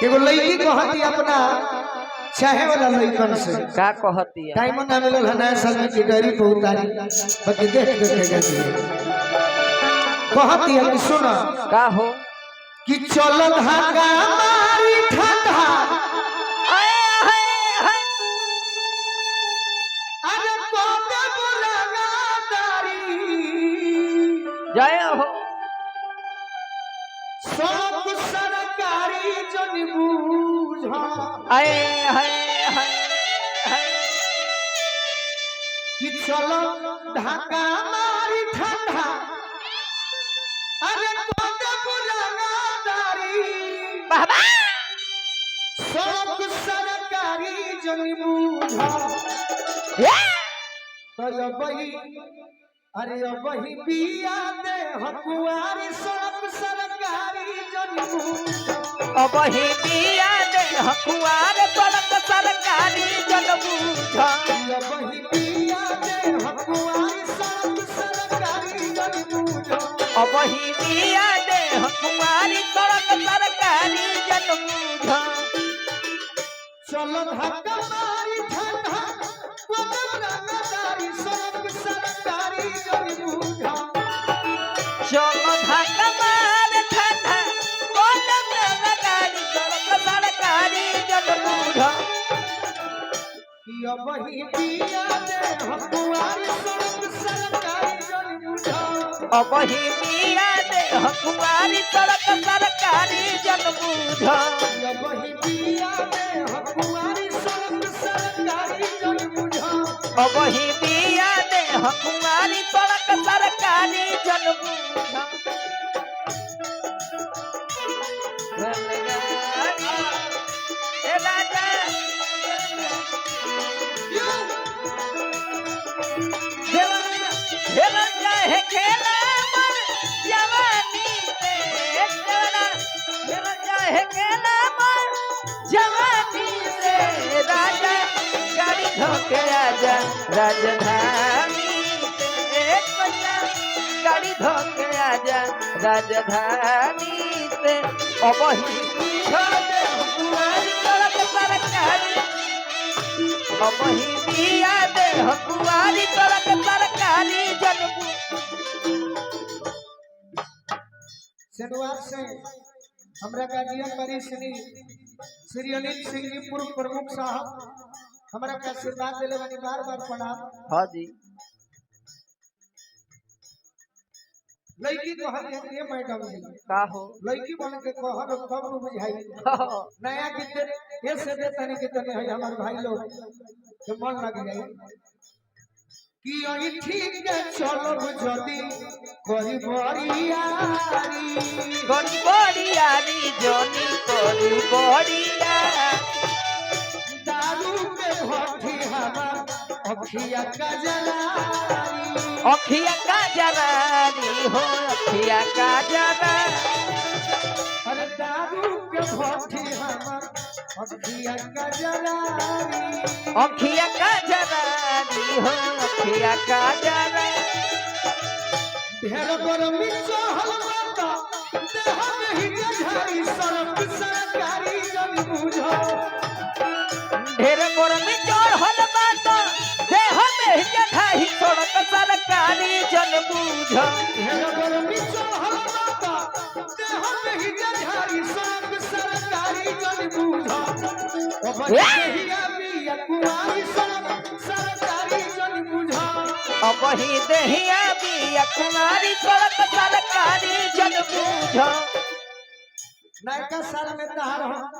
एगो लड़की कहती अपना चाहे वाला लड़कन से का कहती है टाइम ना मिलल है नया साल में चिटरी बहुत तारी बाकी देख देख के जाती है कहती है कि सुनो का हो कि चलो धागा मारी ठंडा अरे कोते बुलाना तारी जय हो सब सरकारी जन बूझा आए हाय हाय हाय कि चलो धागा मारी ठंडा अरे कोते बुलाना तारी बाबा सब सरकारी जन बूझा तो वही अरे वही पिया दे हकुआरी सब सरकारी जन बूझा अब ही दिया दे हकुआर सड़क सरकारी जन बूझा वही पिया दे हकुआरी सब सरकारी जन बूझा अब ही दिया दे हकुआरी सड़क सरकारी जन बूझा चलो धक्का मारी ठंडा कोदम रंगदारी सब सरकारी जन बूझा चलो धक्का मार ठंडा कोदम लगाड़ी सड़क सरकारी जन बूझा वही पिया दे हकुआरी सब सरकारी जन बूझा अब ही दिया दे हकुआरी सड़क सरकारी जन बूझा वही पिया दे हकुआरी सब सरकारी जन बूझा अब ही दिया दे हकुआरी सड़क सरकारी जन बूझा ए राजा खेला चाहे खेला मन जवानी से खेला चाहे खेला मन जवानी से राजा गाड़ी धोके आजा राजधानी से एक बजा गाड़ी धोके आजा राजधानी से अब ही छोड़ दे हकुआरी सड़क सरकारी अब ही दिया दे हकुआरी सड़क सरकारी जनबू शनिवार से हमरा गार्जियन बड़ी श्री अनिल सिंह जी पूर्व प्रमुख साहब हमरा का आशीर्वाद दिले बनी बार बार प्रणाम। हाँ जी लड़की कहल है मैडम जी का हो लड़की बन के कहल तब न बुझाई नया गीत ये से दे तने के तने है हमार भाई लोग के मन लग जाए कि अई ठीक है चलो जदी करी बड़ियारी कोनी बड़ियारी जोनी कोनी बड़िया दारू के भट्टी हमार अखिया का जलारी अखिया का जरानी हो अखिया का जरा अरे दारू के भट्टी हमार अखिया का जलारी अखिया का जरानी हो अखिया का जरा ढेर गरमी चहल बाता देह में ही जझारी सड़क सरकारी जन बूझो ढेर गर्मी चढ़ल बात देह में जठाही सड़क सरकारी जन बूझ ढेर गरमी चहल बाता देह में ही जझारी सड़क सरकारी जन बूझो अब देहिया बिया कुआरी सड़क सरकारी जन बूझो अब ही देहिया बिया कुमारी सड़क सरकारी जन बूझ नयका साल में तहार हम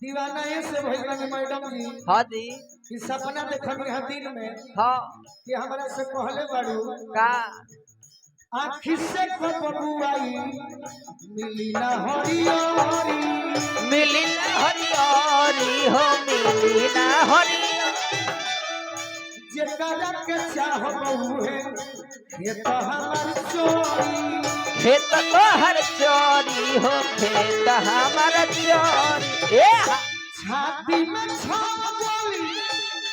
दीवाना ये से भइल बानी मैडम जी हाँ जी कि सपना देखनी है दिन में हाँ कि हमरा से कहले बाड़ू का आँखी से को बबुआई मिली ना हरियारी मिली ना हरियारी हो मिली ना हरियारी जेकरा के चाह बहु है ये तो हमार चोरी खेत तो हर चोरी हो खेत हमार चोरी ए छाती में छाप बोली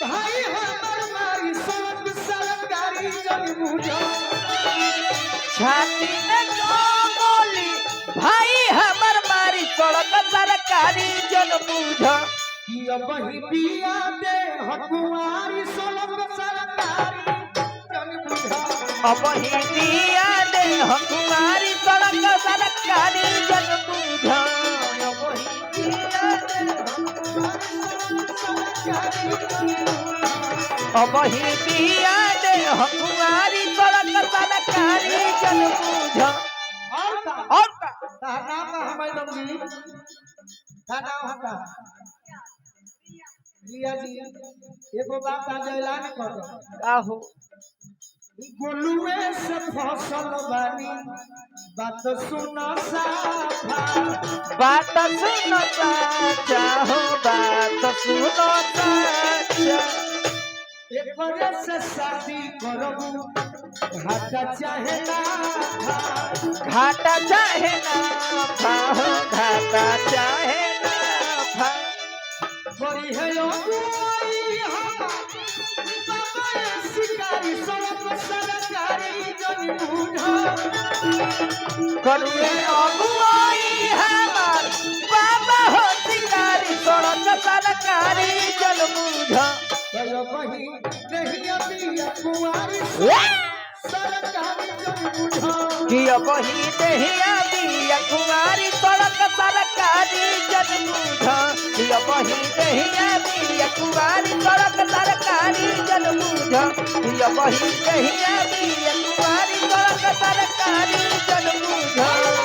भाई हमार मारी सब सरकारी जन बूझो छाती में जो बोली भाई हमर मारी सड़क सरकारी सरकारी जन बुझ कि अब ही बिया दे हकुआरी सोलंग सरकारी जन बुझा अब ही दिया दे हकुमारी सड़क सरकारी जन बुझ अब ही बिया दे अब ही दिया दे हकुमारी सड़क सरकारी जन बुझ और का ताना का हमारे नंगी ताना होता लिया जी एगो बात आज ऐलान कर दो आहो गोलुए से फसल बानी बात सुनो साफा बात सुनो चाचा हो बात सुनो चाचा एकरे से शादी करबू घाटा चाहे ना घाटा चाहे ना भाहो घाटा चाहे ना भा बड़ी है ओ कोई हम बाबा शिकारी सड़क सरकारी जन बुझा करुए अगुवाई हमार बाबा हो शिकारी सड़क सरकारी जन बुझ कयो कहीं नहीं अभी कुआरी सरकारी जन बुझा कि अब ही देहिया बिया कुमारी सड़क सरकारी जन बुझ कि अब ही देहिया बिया कुमारी सड़क सरकारी जन बुझ कि अब ही देहिया बिया कुमारी सड़क सरकारी जन बुझ